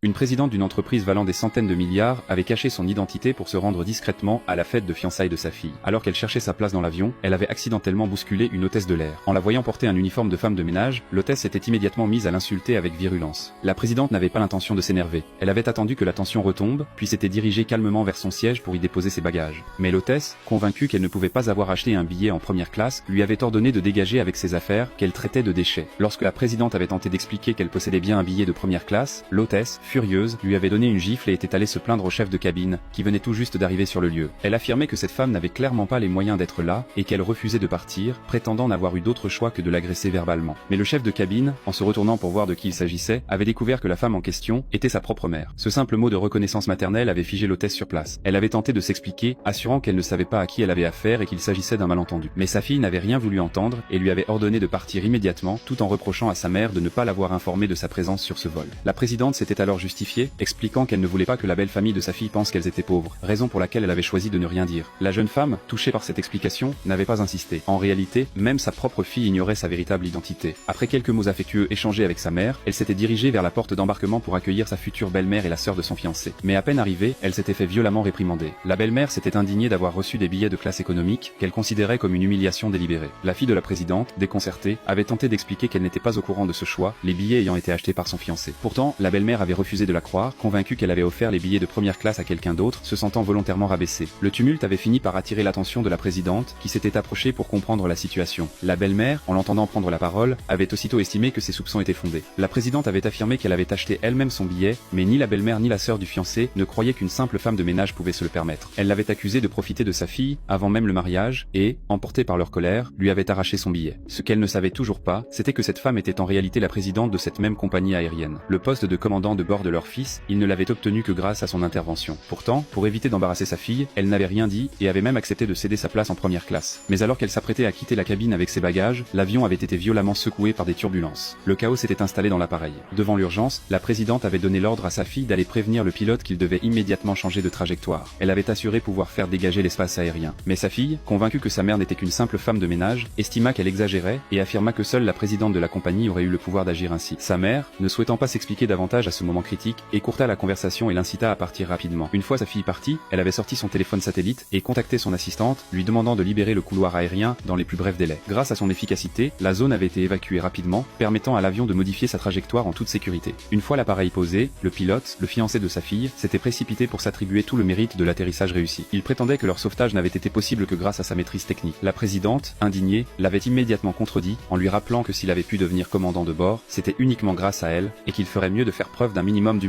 Une présidente d'une entreprise valant des centaines de milliards avait caché son identité pour se rendre discrètement à la fête de fiançailles de sa fille. Alors qu'elle cherchait sa place dans l'avion, elle avait accidentellement bousculé une hôtesse de l'air. En la voyant porter un uniforme de femme de ménage, l'hôtesse s'était immédiatement mise à l'insulter avec virulence. La présidente n'avait pas l'intention de s'énerver. Elle avait attendu que la tension retombe, puis s'était dirigée calmement vers son siège pour y déposer ses bagages. Mais l'hôtesse, convaincue qu'elle ne pouvait pas avoir acheté un billet en première classe, lui avait ordonné de dégager avec ses affaires, qu'elle traitait de déchets. Lorsque la présidente avait tenté d'expliquer qu'elle possédait bien un billet de première classe, l'hôtesse, furieuse, lui avait donné une gifle et était allée se plaindre au chef de cabine, qui venait tout juste d'arriver sur le lieu. Elle affirmait que cette femme n'avait clairement pas les moyens d'être là, et qu'elle refusait de partir, prétendant n'avoir eu d'autre choix que de l'agresser verbalement. Mais le chef de cabine, en se retournant pour voir de qui il s'agissait, avait découvert que la femme en question était sa propre mère. Ce simple mot de reconnaissance maternelle avait figé l'hôtesse sur place. Elle avait tenté de s'expliquer, assurant qu'elle ne savait pas à qui elle avait affaire et qu'il s'agissait d'un malentendu. Mais sa fille n'avait rien voulu entendre et lui avait ordonné de partir immédiatement, tout en reprochant à sa mère de ne pas l'avoir informée de sa présence sur ce vol. La présidente s'était alors justifiée, expliquant qu'elle ne voulait pas que la belle famille de sa fille pense qu'elles étaient pauvres, raison pour laquelle elle avait choisi de ne rien dire. La jeune femme, touchée par cette explication, n'avait pas insisté. En réalité, même sa propre fille ignorait sa véritable identité. Après quelques mots affectueux échangés avec sa mère, elle s'était dirigée vers la porte d'embarquement pour accueillir sa future belle-mère et la sœur de son fiancé. Mais à peine arrivée, elle s'était fait violemment réprimander. La belle-mère s'était indignée d'avoir reçu des billets de classe économique, qu'elle considérait comme une humiliation délibérée. La fille de la présidente, déconcertée, avait tenté d'expliquer qu'elle n'était pas au courant de ce choix, les billets ayant été achetés par son fiancé. Pourtant, la belle-mère avait refusé de la croire, convaincue qu'elle avait offert les billets de première classe à quelqu'un d'autre, se sentant volontairement rabaissée. Le tumulte avait fini par attirer l'attention de la présidente, qui s'était approchée pour comprendre la situation. La belle-mère, en l'entendant prendre la parole, avait aussitôt estimé que ses soupçons étaient fondés. La présidente avait affirmé qu'elle avait acheté elle-même son billet, mais ni la belle-mère ni la sœur du fiancé ne croyaient qu'une simple femme de ménage pouvait se le permettre. Elle l'avait accusée de profiter de sa fille, avant même le mariage, et, emportée par leur colère, lui avait arraché son billet. Ce qu'elle ne savait toujours pas, c'était que cette femme était en réalité la présidente de cette même compagnie aérienne. Le poste de commandant de bord de leur fils, il ne l'avait obtenu que grâce à son intervention. Pourtant, pour éviter d'embarrasser sa fille, elle n'avait rien dit et avait même accepté de céder sa place en première classe. Mais alors qu'elle s'apprêtait à quitter la cabine avec ses bagages, l'avion avait été violemment secoué par des turbulences. Le chaos s'était installé dans l'appareil. Devant l'urgence, la présidente avait donné l'ordre à sa fille d'aller prévenir le pilote qu'il devait immédiatement changer de trajectoire. Elle avait assuré pouvoir faire dégager l'espace aérien. Mais sa fille, convaincue que sa mère n'était qu'une simple femme de ménage, estima qu'elle exagérait et affirma que seule la présidente de la compagnie aurait eu le pouvoir d'agir ainsi. Sa mère, ne souhaitant pas s'expliquer davantage à ce moment critique, écourta la conversation et l'incita à partir rapidement. Une fois sa fille partie, elle avait sorti son téléphone satellite et contacté son assistante, lui demandant de libérer le couloir aérien dans les plus brefs délais. Grâce à son efficacité, la zone avait été évacuée rapidement, permettant à l'avion de modifier sa trajectoire en toute sécurité. Une fois l'appareil posé, le pilote, le fiancé de sa fille, s'était précipité pour s'attribuer tout le mérite de l'atterrissage réussi. Il prétendait que leur sauvetage n'avait été possible que grâce à sa maîtrise technique. La présidente, indignée, l'avait immédiatement contredit, en lui rappelant que s'il avait pu devenir commandant de bord, c'était uniquement grâce à elle, et qu'il ferait mieux de faire preuve d'un minimum d'humilité.